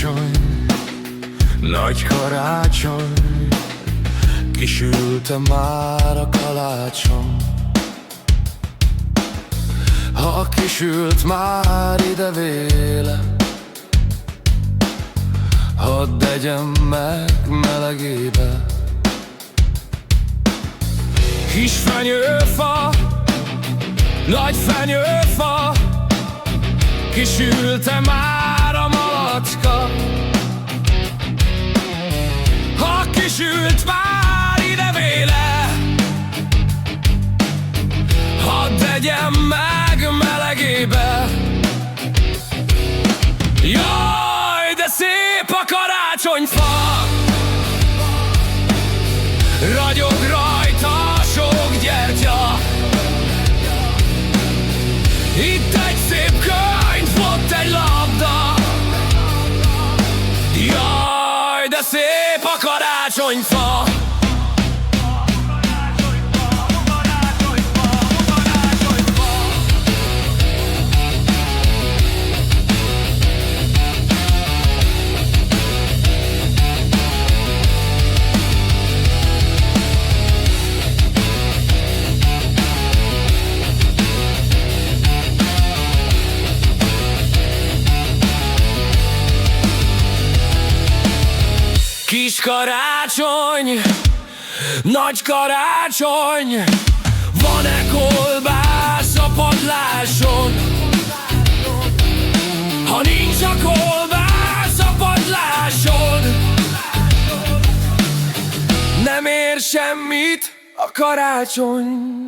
karácsony, nagy karácsony, kisült-e már a kalácsom? Ha kisült már ide véle, hadd egyem meg melegébe. Kis fenyőfa, nagy fenyőfa, kisült-e már a malacska? Ha kisült már ide véle, hadd egyem meg melegébe. Jaj, de szép a karácsonyfa, ragyog rajta sok gyertya. Itt egy szép könyv, ott egy labda. Jaj, de szép a karácsonyfa. Kis karácsony, nagy karácsony, van-e kolbász a padláson? Ha nincs a kolbász a padláson, nem ér semmit a karácsony.